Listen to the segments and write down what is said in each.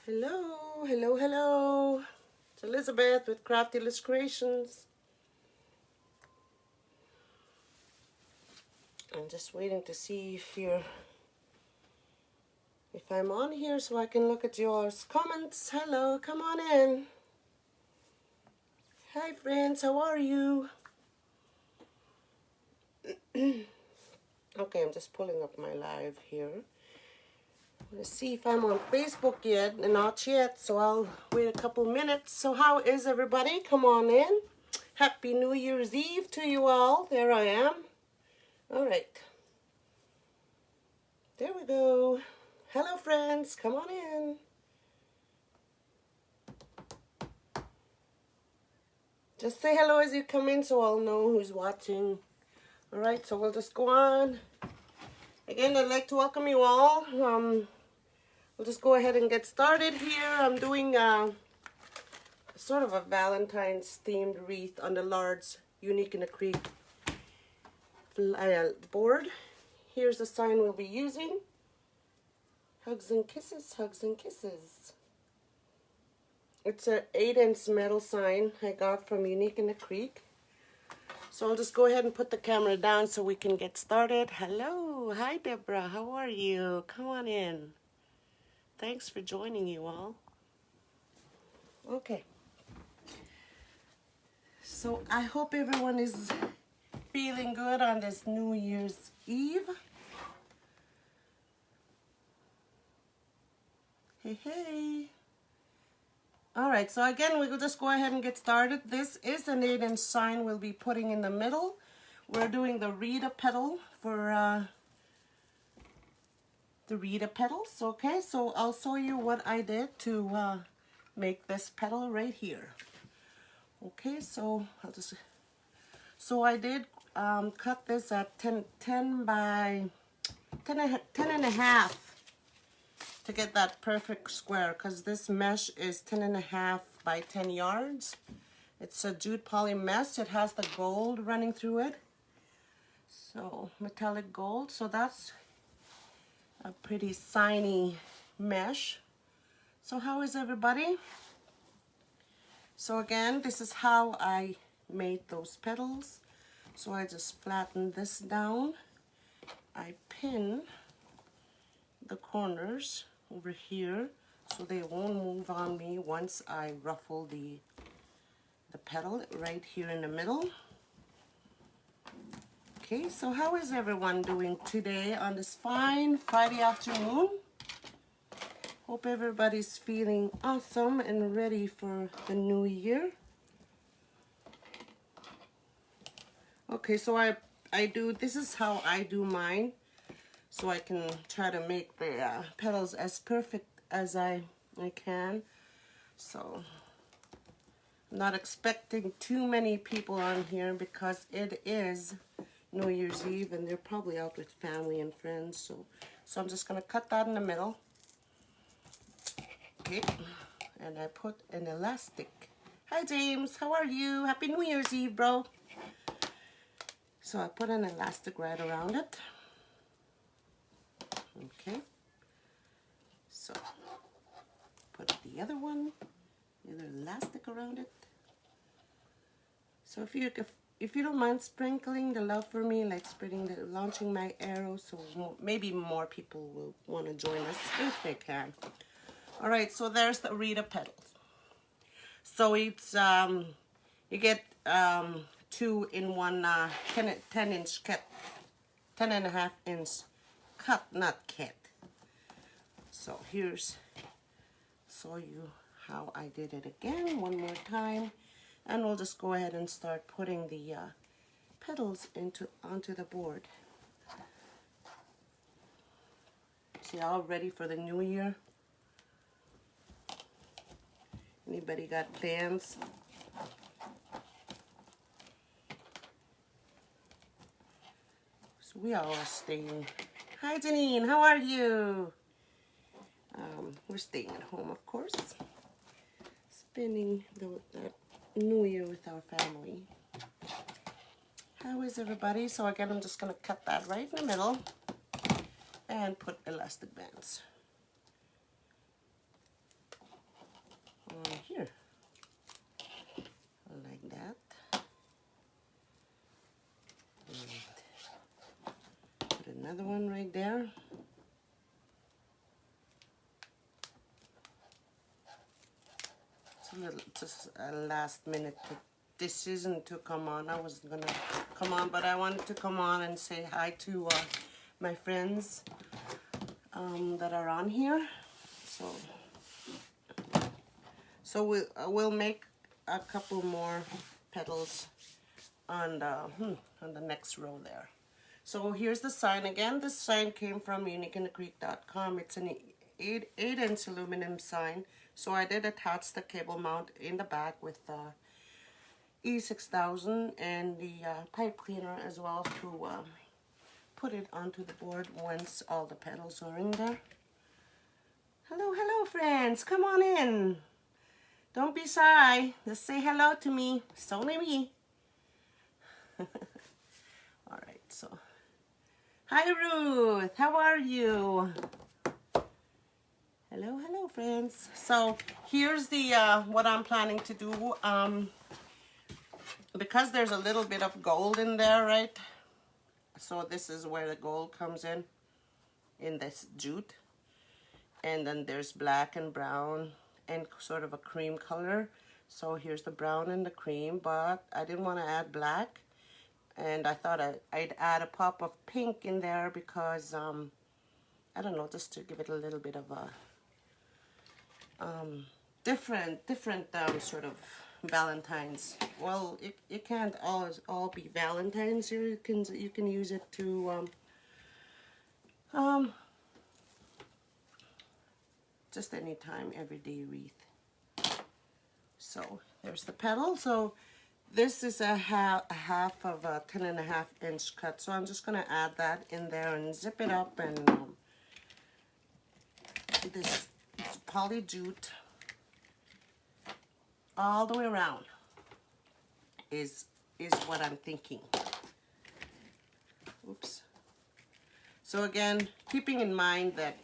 Hello, hello, hello. It's Elizabeth with Crafty CreeAtions. I'm just waiting to see if I'm on here so I can look at your comments. Hello, come on in. Hi friends, how are you? Okay, I'm just pulling up my live here. Let's see if I'm on Facebook yet, and not yet, so I'll wait a couple minutes. So how is everybody? Come on in. Happy New Year's Eve to you all. There I am. All right. There we go. Hello friends, come on in. Just say hello as you come in so I'll know who's watching. All right, so we'll just go on. Again, I'd like to welcome you all. We'll just go ahead and get started here. I'm doing sort of a Valentine's themed wreath on the large Unique in the Creek board. Here's the sign we'll be using. Hugs and kisses, hugs and kisses. It's an 8-inch metal sign I got from Unique in the Creek. So I'll just go ahead and put the camera down so we can get started. Hello, hi Deborah, how are you? Come on in. Thanks for joining you all. Okay. So I hope everyone is feeling good on this New Year's Eve. Hey, hey. All right, so again, we will just go ahead and get started. This is an 8-inch sign we'll be putting in the middle. We're doing the Wreath petal for the Wreath petals. Okay, so I'll show you what I did to make this petal right here. Okay, so I did cut this at 10 by 10 and a half to get that perfect square, because this mesh is 10 and a half by 10 yards. It's a jute poly mesh. It has the gold running through it. So metallic gold. So that's a pretty shiny mesh. So how is everybody? So again, this is how I made those petals. So I just flatten this down. I pin the corners over here so they won't move on me once I ruffle the petal right here in the middle. Okay, so how is everyone doing today on this fine Friday afternoon? Hope everybody's feeling awesome and ready for the new year. Okay, so this is how I do mine, so I can try to make the petals as perfect as I can. So I'm not expecting too many people on here because it is New Year's Eve and they're probably out with family and friends. So I'm just gonna cut that in the middle. Okay, and I put an elastic. Hi James, how are you? Happy New Year's Eve, bro. So I put an elastic right around it. Okay, so put the other elastic around it. So if you don't mind sprinkling the love for me, like launching my arrow, so maybe more people will want to join us if they can. All right, so there's the Wreath petals. So it's you get 2 in one 10-inch cut, 10.5-inch cut, not cut. So here's show you how I did it again one more time, and we'll just go ahead and start putting the petals onto the board. See, all ready for the new year. Anybody got plans? So we all are staying. Hi Janine, how are you? We're staying at home, of course. Spending the new year with our family. How is everybody? So again, I'm just going to cut that right in the middle and put elastic bands. on here, like that. And put another one right there. It's a little, just a last minute decision to come on. I wasn't gonna come on, but I wanted to come on and say hi to my friends that are on here. So we'll make a couple more petals on the next row there. So here's the sign again. This sign came from uniqueinthecreek.com. It's an 8-inch aluminum sign. So I did attach the cable mount in the back with E6000 and the pipe cleaner as well to put it onto the board once all the petals are in there. Hello, hello friends, come on in. Don't be shy, just say hello to me. It's only me. Alright, so hi Ruth, how are you? Hello, hello friends. So here's the what I'm planning to do. Because there's a little bit of gold in there, right? So this is where the gold comes in this jute. And then there's black and brown and sort of a cream color. So here's the brown and the cream, but I didn't want to add black. And I thought I'd add a pop of pink in there because, I don't know, just to give it a little bit of a different sort of Valentine's. Well, it can't always all be Valentine's. You can use it to just anytime, everyday wreath. So there's the petal. So this is a half of a 10.5-inch cut. So I'm just gonna add that in there and zip it up, and this poly jute all the way around is what I'm thinking. Oops. So again, keeping in mind that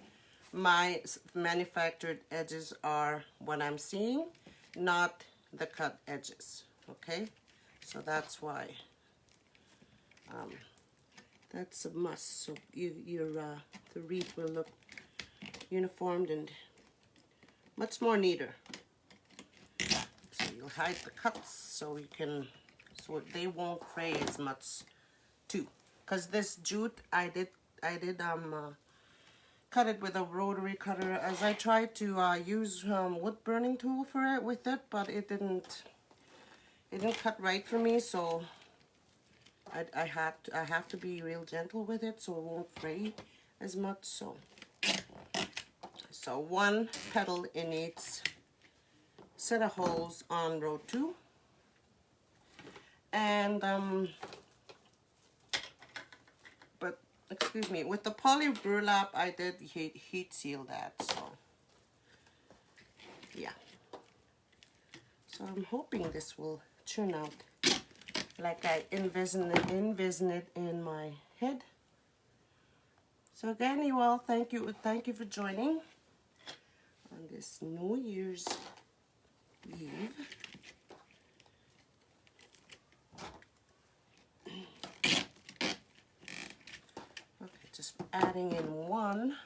my manufactured edges are what I'm seeing, not the cut edges, okay? So that's why that's a must. So the wreath will look uniformed and much more neater. So you'll hide the cuts so so they won't fray as much too. Because this jute I did cut it with a rotary cutter, as I tried to use wood burning tool for it with it, but it didn't cut right for me. So I have to be real gentle with it so it won't fray as much. So one petal in each set of holes on row 2, and but excuse me, with the poly burlap I did heat seal that. So yeah, so I'm hoping this will turn out like I envision it in my head. So again, you all, thank you for joining on this New Year's Eve. Okay, just adding in one.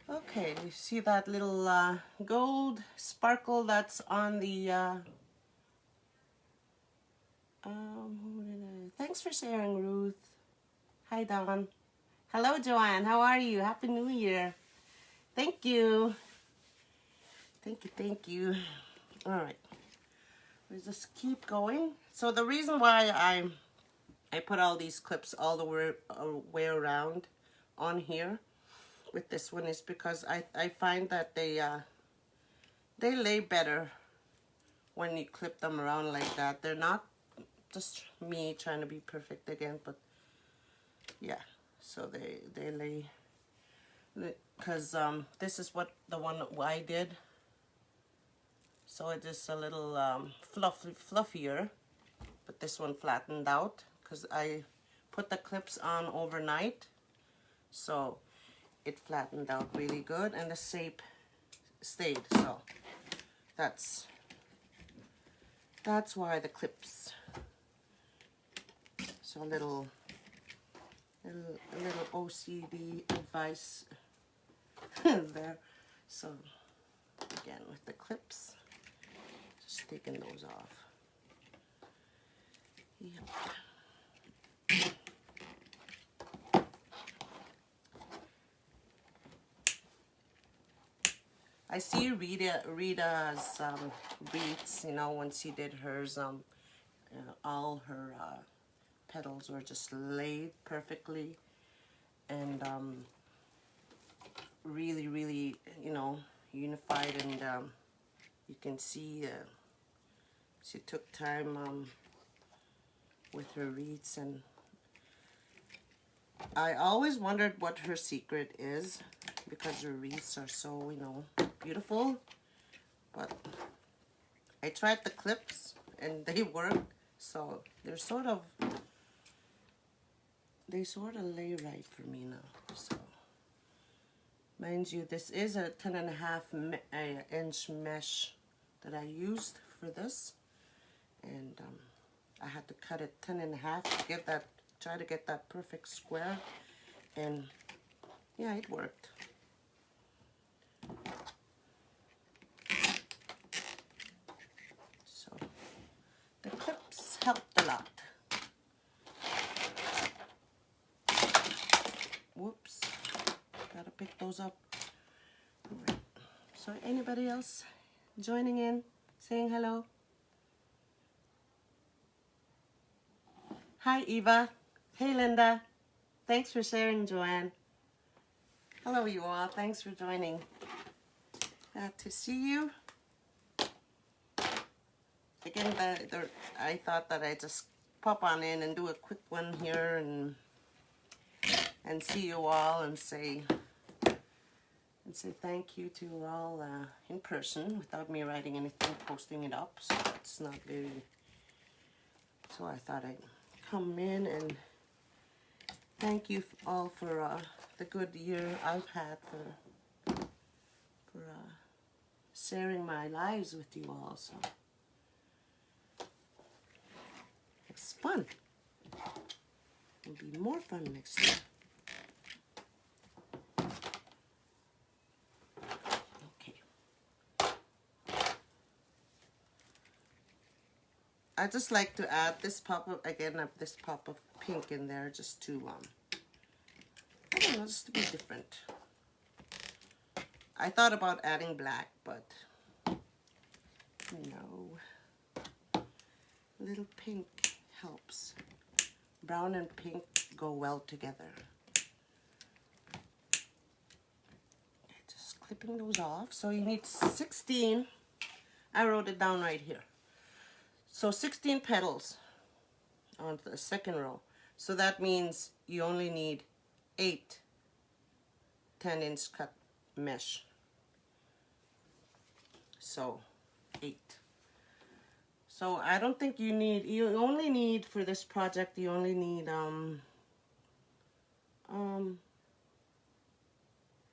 Okay, you see that little gold sparkle that's on the thanks for sharing, Ruth. Hi, Dawn. Hello, Joanne. How are you? Happy New Year. Thank you. Thank you. All right. Let's just keep going. So the reason why I put all these clips all the way around on here with this one is because I find that they lay better when you clip them around like that. They're not just me trying to be perfect again, but yeah, so they lay, because this is what the one I did, so it is a little fluffier, but this one flattened out because I put the clips on overnight, so it flattened out really good and the shape stayed. So that's why the clips. So a little OCD advice there. So again, with the clips, just taking those off. Yep. I see Rita's wreaths, you know, when she did hers, all her petals were just laid perfectly, and really, really, you know, unified, and you can see she took time with her wreaths, and I always wondered what her secret is, because her wreaths are so, you know, beautiful. But I tried the clips and they work, so they sort of lay right for me now. So mind you, this is a 10.5 inch mesh that I used for this, and I had to cut it 10.5 to get that, try to get that perfect square, and yeah, it worked. So the clips helped a lot. Whoops, gotta pick those up. All right. So anybody else joining in, saying hello? Hi Eva. Hey Linda. Thanks for sharing, Joanne. Hello you all, thanks for joining. Glad to see you. Again, I thought that I'd just pop on in and do a quick one here and see you all and say thank you to you all in person without me writing anything, posting it up. So it's not very. So I thought I'd come in and thank you all for the good year I've had for sharing my lives with you all. So it's fun. It'll be more fun next year. Okay. I just like to add this pop of this pop of pink in there, just to I don't know, just to be different. I thought about adding black, but no. A little pink helps. Brown and pink go well together. Okay, just clipping those off. So you need 16. I wrote it down right here. So 16 petals on the second row. So that means you only need 8 10-inch cut mesh. So 8. So I don't think you only need for this project, you only need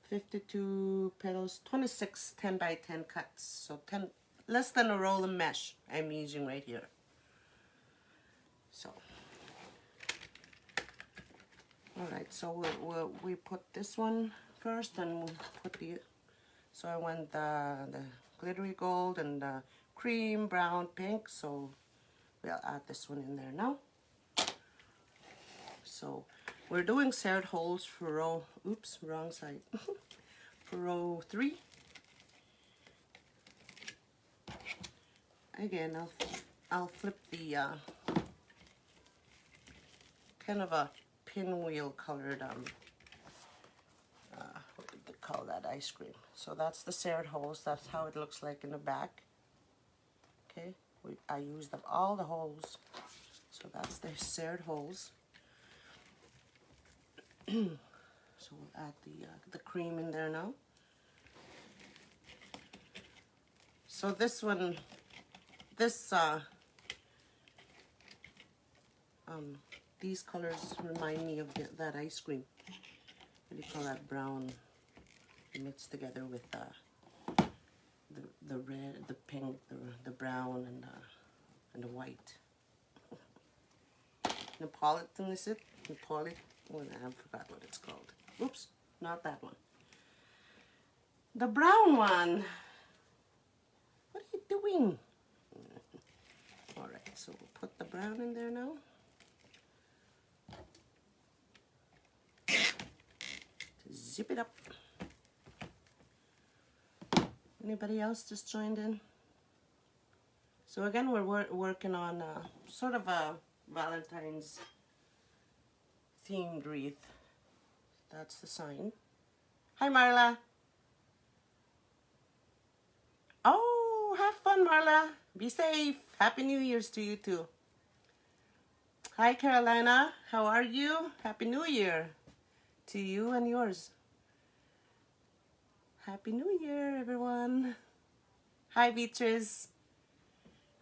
52 petals, 26 10 by 10 cuts. So 10, less than a roll of mesh I'm using right here. So all right, so we put this one first, and we'll put so I want the glittery gold and the cream, brown, pink, so we'll add this one in there now. So we're doing serred holes for row, oops, wrong side, for row 3. Again, I'll flip the kind of a pinwheel colored what did they call that, ice cream. So that's the serred holes. That's how it looks like in the back. Okay, I used up all the holes, so that's the serred holes. So we'll add the cream in there now. So this one, these colors remind me of that ice cream. What do you call that? Brown mixed together with the red, the pink, the brown, and the white. Neapolitan, is it? Neapolitan? Oh, I forgot what it's called. Oops, not that one. The brown one. What are you doing? All right, so we'll put the brown in there now. Zip it up. Anybody else just joined in? So again, we're working on sort of a Valentine's themed wreath. That's the sign. Hi, Marla. Oh, have fun, Marla. Be safe. Happy New Year's to you too. Hi, Carolina. How are you? Happy New Year to you and yours. Happy New Year, everyone. Hi, Beatrice.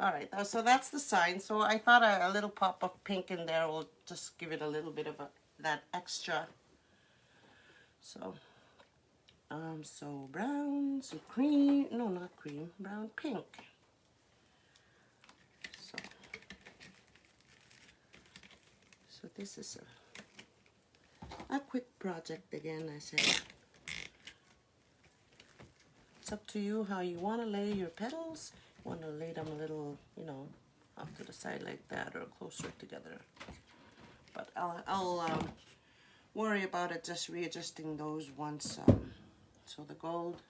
All right, so that's the sign. So I thought a little pop of pink in there will just give it a little bit of that extra. So, so brown, so cream, no, not cream, brown, pink. So this is a quick project again, I said. It's up to you how you want to lay your petals. You want to lay them a little, you know, off to the side like that or closer together. But I'll worry about it, just readjusting those once, so the gold,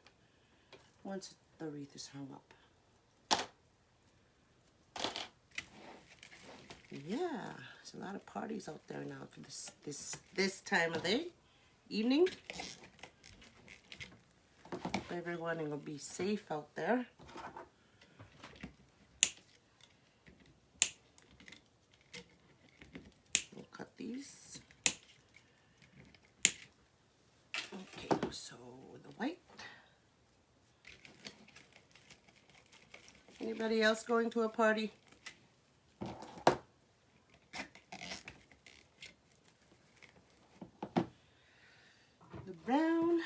once the wreath is hung up. Yeah, there's a lot of parties out there now for this time of day, evening. Hope everyone will be safe out there. We'll cut these. Okay, so the white. Anybody else going to a party? The brown.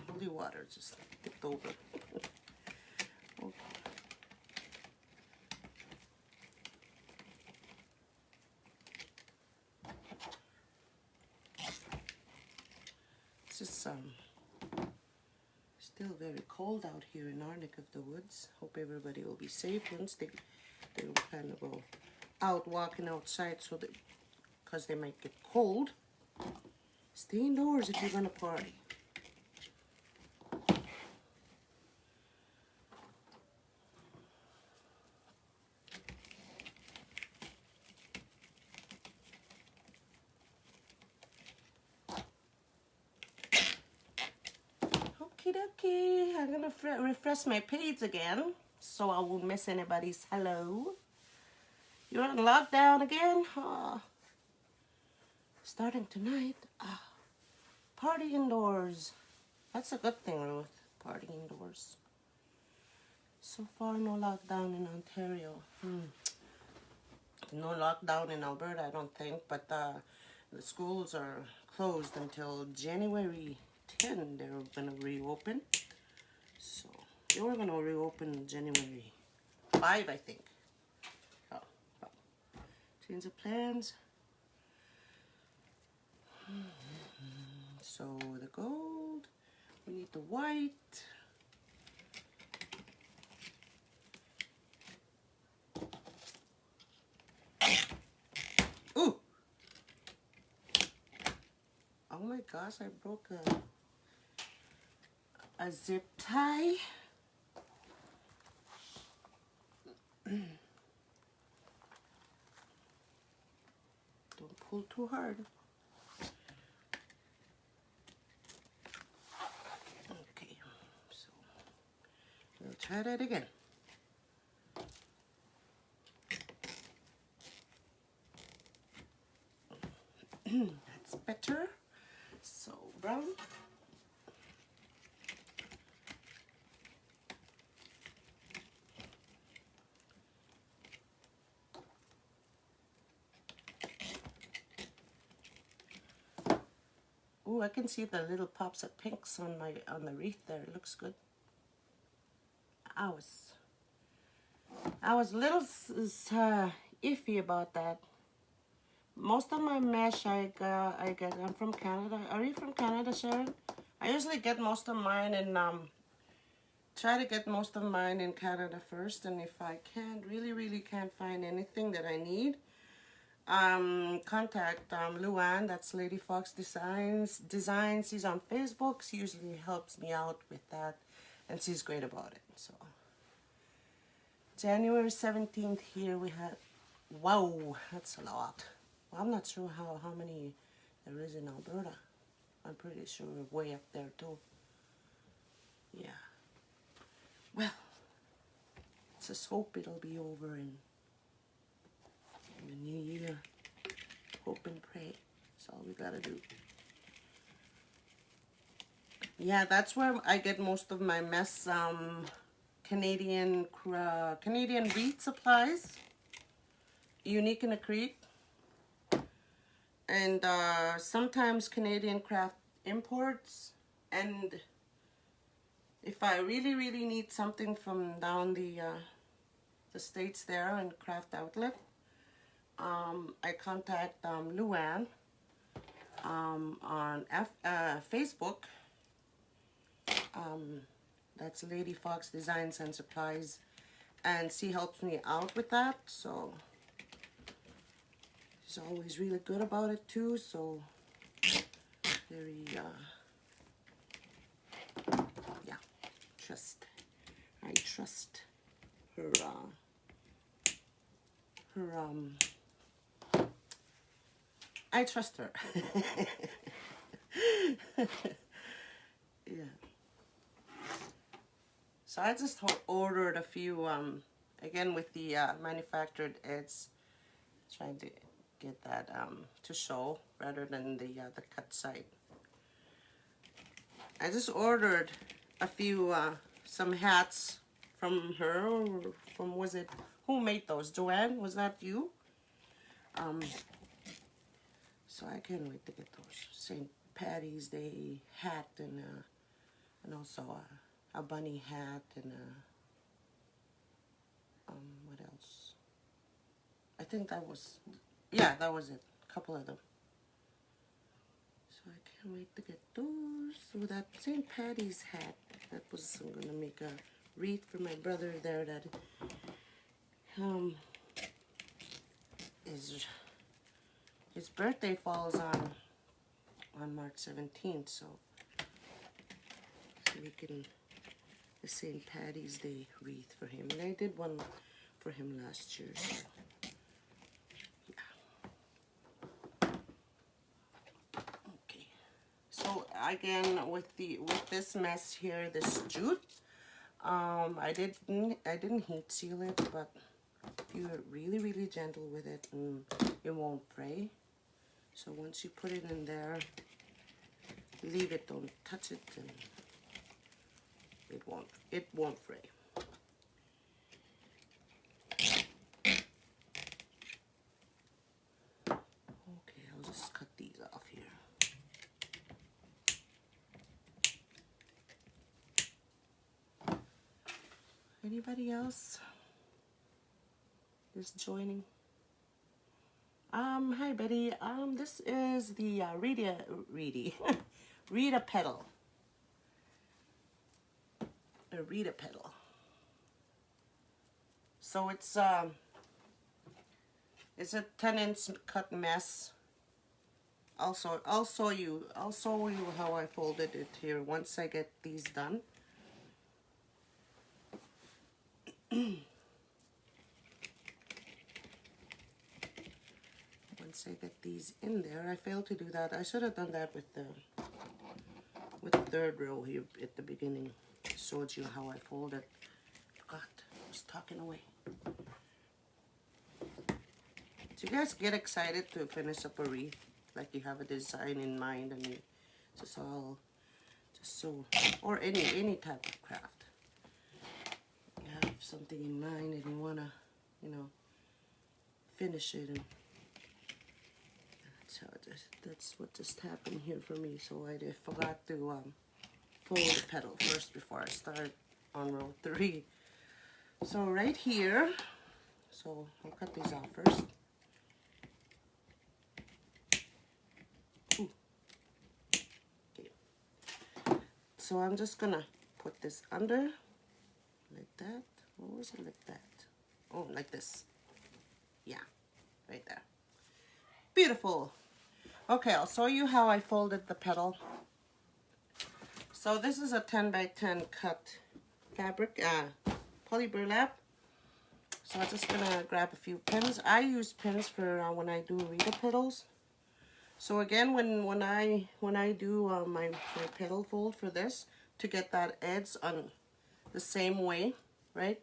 Holy water just tipped over. Okay. It's just still very cold out here in our neck of the woods. Hope everybody will be safe once they will kind of go out walking outside, so that because they might get cold. Stay indoors if you're gonna party. Okay, I'm gonna refresh my page again so I won't miss anybody's hello. You're on lockdown again? Starting tonight. Party indoors. That's a good thing, Ruth. Party indoors. So far, no lockdown in Ontario. No lockdown in Alberta, I don't think, but the schools are closed until January 10. They're gonna reopen. So they were gonna reopen January 5, I think. Change of plans. So the gold, we need the white. Ooh! Oh my gosh, I broke a zip tie. Don't pull too hard. Okay, so we'll try that again. That's better. So brown. Ooh, I can see the little pops of pinks on the wreath there. It looks good. I was a little iffy about that. Most of my mesh I'm from Canada. Are you from Canada, Sharon? I usually get most of mine in try to get most of mine in Canada first, and if I really can't find anything that I need, contact Luann, that's Lady Fox Designs. She's on Facebook. She usually helps me out with that, and she's great about it. So January 17th here we have, wow, that's a lot. Well, I'm not sure how many there is in Alberta. I'm pretty sure we're way up there too. Yeah. Well, let's just hope it'll be over in the new year. Hope and pray. That's all we gotta do. Yeah, that's where I get most of my mess. Canadian wreath supplies. Unique in a Creek. And sometimes Canadian craft imports. And if I really need something from down the States there in Craft Outlet, I contact Luann on Facebook. That's Lady Fox Designs and Supplies, and she helps me out with that. So she's always really good about it too. So very yeah, I trust her I trust her. Yeah. So I just ordered a few again with the manufactured edges, trying to get that to show rather than the cut side. I just ordered a few some hats from her, or from, was it, who made those? Joanne, was that you? So I can't wait to get those St. Patty's Day hat, and also a bunny hat, and what else? I think that was, yeah, that was it. A couple of them. So I can't wait to get those. So that St. Patty's hat, that was, I'm gonna make a wreath for my brother there. That his birthday falls on March 17th, so we can the St. Patty's Day wreath for him. And I did one for him last year. So yeah. Okay. So again, with this mess here, this jute, I didn't heat seal it, but you're really gentle with it, and it won't fray. So once you put it in there, leave it, don't touch it, and it won't fray. Okay, I'll just cut these off here. Anybody else is joining? Hi Betty. This is the Rita pedal. A Rita pedal. So it's a 10-inch cut mess. Also, I'll show you how I folded it here once I get these done. Once I get these in there, I failed to do that. I should have done that with the third row here at the beginning. Showed you how I folded. Forgot. I was talking away. Do you guys get excited to finish up a wreath? Like you have a design in mind, and just so, or any type of craft. You have something in mind and you wanna, finish it, and So that's what just happened here for me. So I forgot to fold the petal first before I start on row 3. So right here, so I'll cut these off first. Ooh. Okay. So I'm just gonna put this under like that. What was it, like that? Oh, like this. Yeah, right there. Beautiful. Okay, I'll show you how I folded the petal. So this is a 10 by 10 cut fabric, poly burlap. So I'm just gonna grab a few pins. I use pins for when I do Wreath petals. So again, when I do my petal fold for this, to get that edge on the same way, right?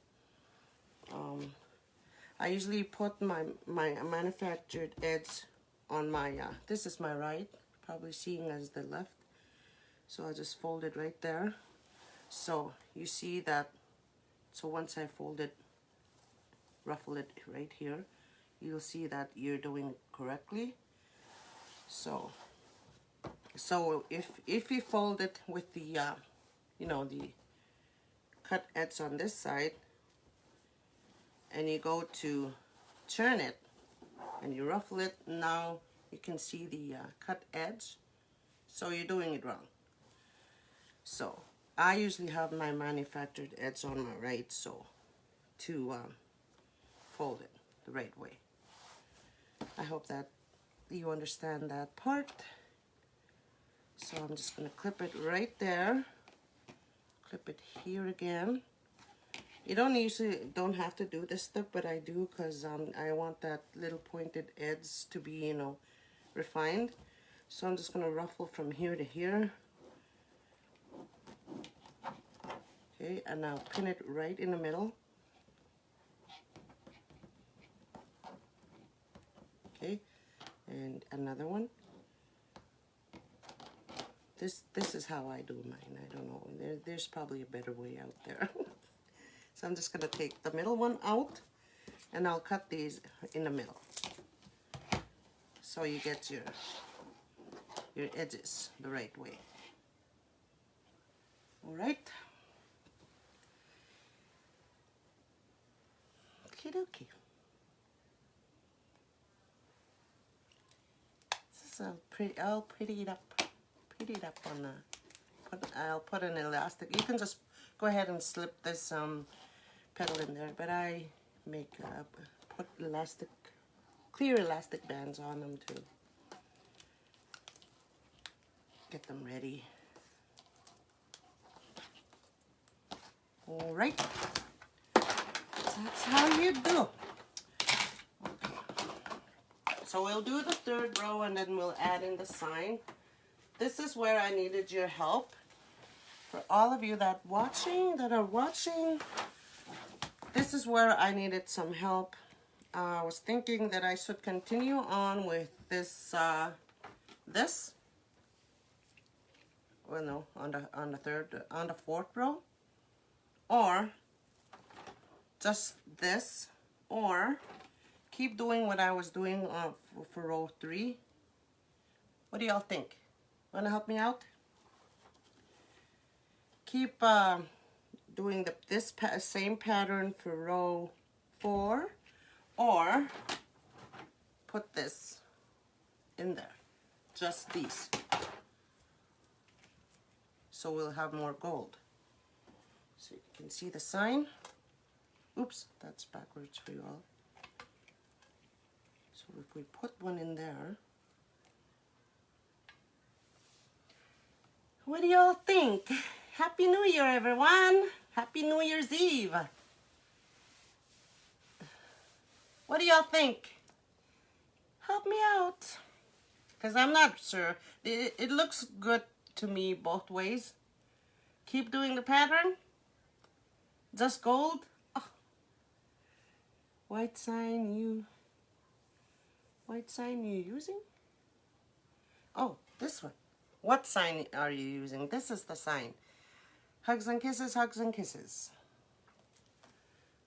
I usually put my manufactured edge on my, this is my right, probably seeing as the left. So I just fold it right there. So you see that, so once I fold it, ruffle it right here, you'll see that you're doing it correctly. So if you fold it with the, you know, the cut edge on this side, and you go to turn it, and you ruffle it, now you can see the cut edge. So you're doing it wrong. So I usually have my manufactured edge on my right, so to fold it the right way. I hope that you understand that part. So I'm just going to clip it right there. Clip it here again. You don't have to do this step, but I do because I want that little pointed edge to be, you know, refined. So I'm just going to ruffle from here to here. Okay, and now pin it right in the middle. Okay, and another one. This is how I do mine. I don't know. There's probably a better way out there. So I'm just going to take the middle one out, and I'll cut these in the middle. So you get your edges the right way. All right. Okie dokie. This is I'll pretty it up on the. I'll put an elastic. You can just go ahead and slip this petal in there, but I make put clear elastic bands on them to get them ready. All right, so that's how you do. Okay. So we'll do the third row, and then we'll add in the sign. This is where I needed your help. For all of you that are watching, this is where I needed some help. I was thinking that I should continue on with this, well, no, on the fourth row, or just this, or keep doing what I was doing for row 3. What do y'all think? Wanna help me out? Keep doing this same pattern for row 4, or put this in there, just these, so we'll have more gold. So you can see the sign. Oops, that's backwards for you all. So if we put one in there, what do y'all think? Happy New Year, everyone! Happy New Year's Eve! What do y'all think? Help me out, because I'm not sure. It looks good to me both ways. Keep doing the pattern. Just gold. Oh. White sign you using? Oh, this one. What sign are you using? This is the sign. Hugs and kisses, hugs and kisses.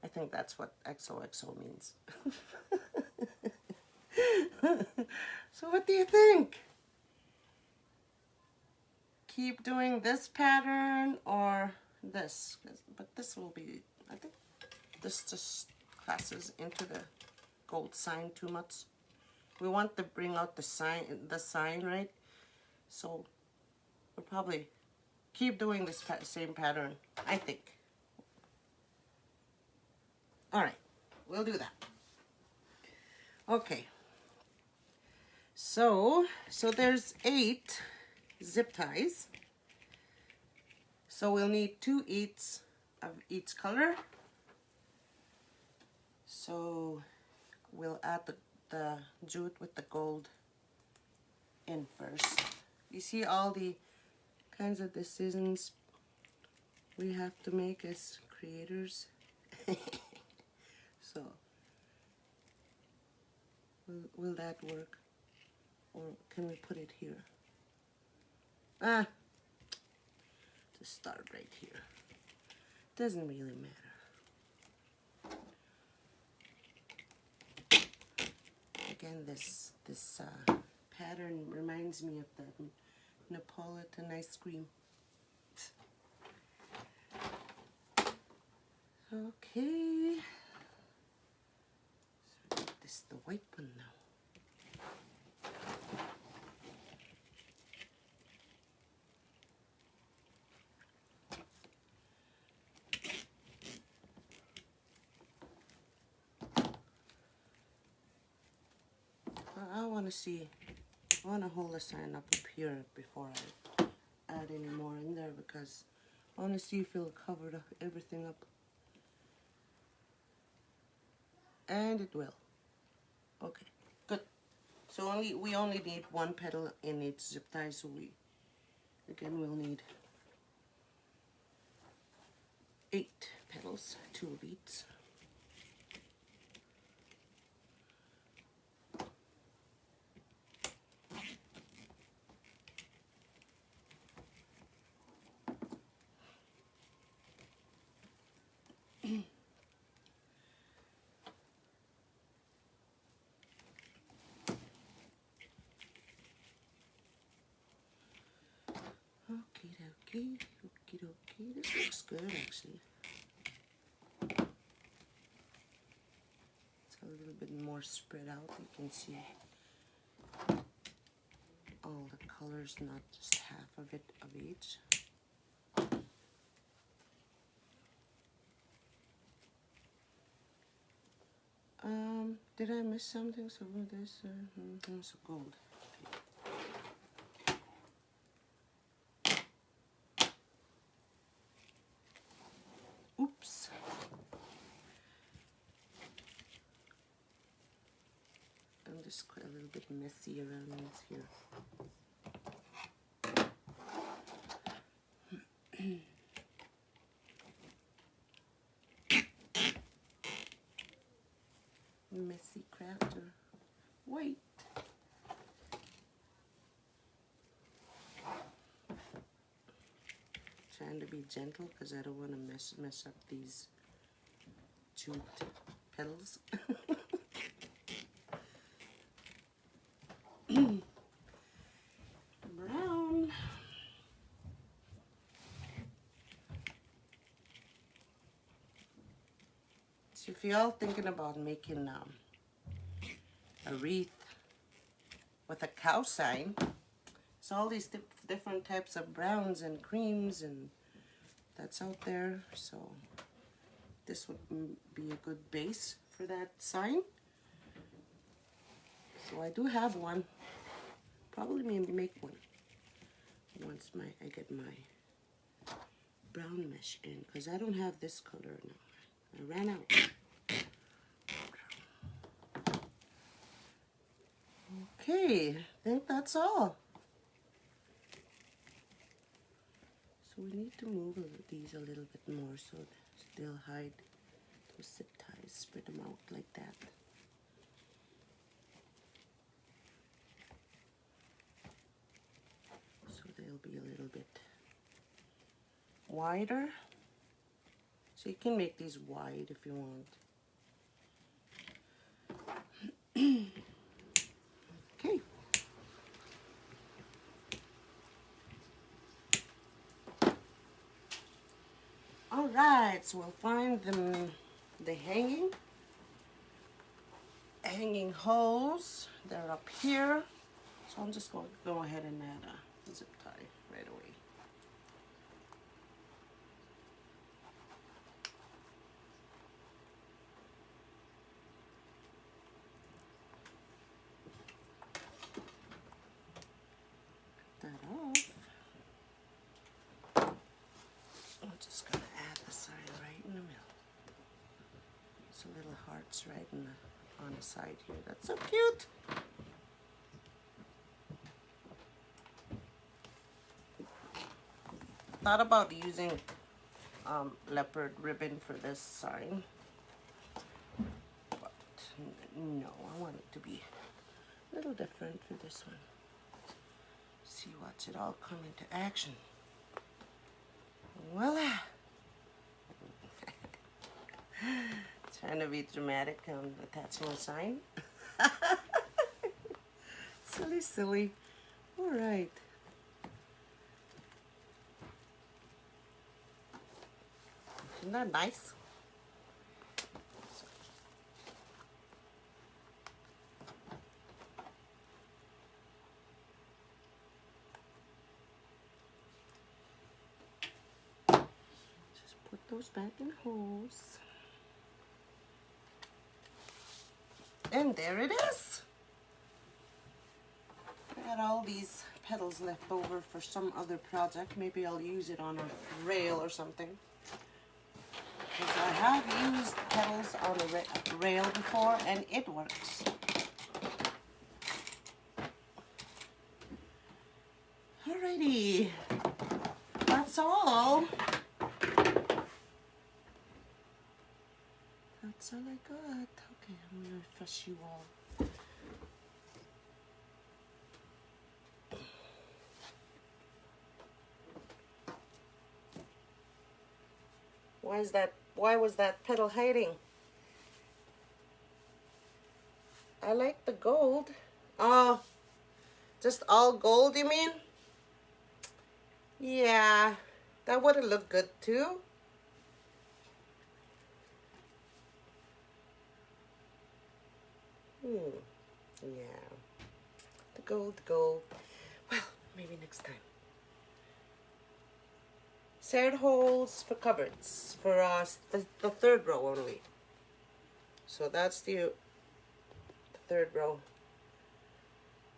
I think that's what XOXO means. So what do you think? Keep doing this pattern or this? But this will be, I think this just passes into the gold sign too much. We want to bring out the sign, right? So we'll probably keep doing this same pattern, I think. All right, we'll do that. Okay. So there's 8 zip ties. So we'll need 2 each of each color. So we'll add the jute with the gold in first. You see all the kinds of decisions we have to make as creators. So will that work? Or can we put it here? Just start right here. Doesn't really matter. Again, this pattern reminds me of the Neapolitan ice cream. Okay. So this is the white one now. I want to hold the sign up here before I add any more in there, because I want to see if it'll cover everything up. And it will. Okay, good. So we only need 1 petal in each zip tie, so we'll need 8 petals, 2 of each. Okay, this looks good actually. It's a little bit more spread out. You can see all the colors, not just half of it of each. Did I miss something? So this is gold. Oops. I'm just quite a little bit messy around this here. Messy crafter. Wait. Trying to be gentle because I don't want to mess up these jute petals. Brown. So if you're all thinking about making a wreath with a cow sign, so all these different types of browns and creams and that's out there, so this would be a good base for that sign. So I do have one. Probably maybe make one once I get my brown mesh in, because I don't have this color now. I ran out. Okay, I think that's all. So we need to move these a little bit more so they'll hide those zip ties. Spread them out like that. So they'll be a little bit wider. So you can make these wide if you want. Alright, so we'll find the hanging hose. They're up here. So I'm just going to go ahead and add a zip tie right away. Cut that off. I'm just going to add the side right in the middle. It's a little hearts right on the side here. That's so cute. Thought about using leopard ribbon for this sign, but no, I want it to be a little different for this one. See, watch it all come into action. Voila! Trying to be dramatic on attaching a sign. Silly, silly. All right. Isn't that nice? Just put those back in the holes. And there it is. I had all these petals left over for some other project. Maybe I'll use it on a rail or something. Because I have used petals on a rail before and it works. Alrighty, that's all. That's all I got. Okay, I'm gonna refresh you all. Why was that petal hiding? I like the gold. Oh, just all gold, you mean? Yeah, that would have looked good too. Yeah, the gold. Well, maybe next time. Serred holes for cupboards for the third row only. So that's the third row.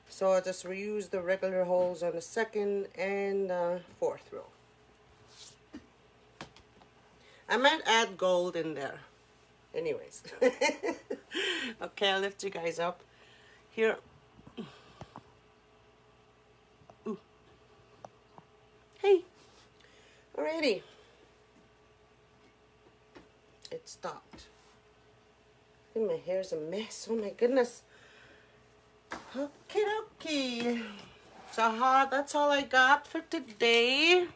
So I'll just reuse the regular holes on the second and fourth row. I might add gold in there. Anyways. Okay, I'll lift you guys up. Here. Ooh. Hey. Alrighty. It stopped. And my hair's a mess. Oh my goodness. Okay. So that's all I got for today.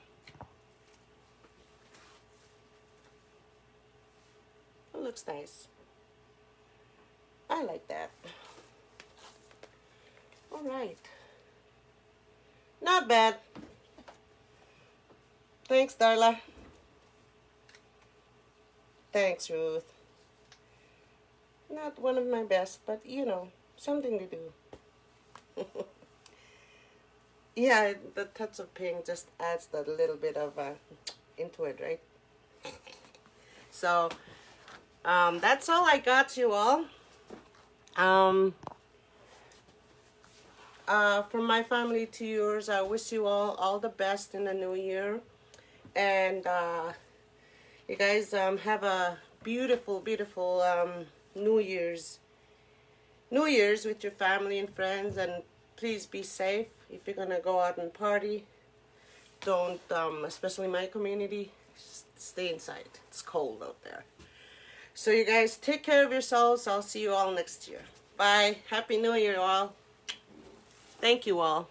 It looks nice. I like that. Alright. Not bad. Thanks, Darla. Thanks, Ruth. Not one of my best, but you know, something to do. Yeah, the touch of pink just adds that little bit of into it, right? So, that's all I got, you all. From my family to yours, I wish you all the best in the new year. And you guys have a beautiful, beautiful New Year's with your family and friends. And please be safe if you're gonna go out and party. Don't, especially my community, stay inside. It's cold out there. So you guys take care of yourselves. I'll see you all next year. Bye. Happy New Year, all. Thank you all.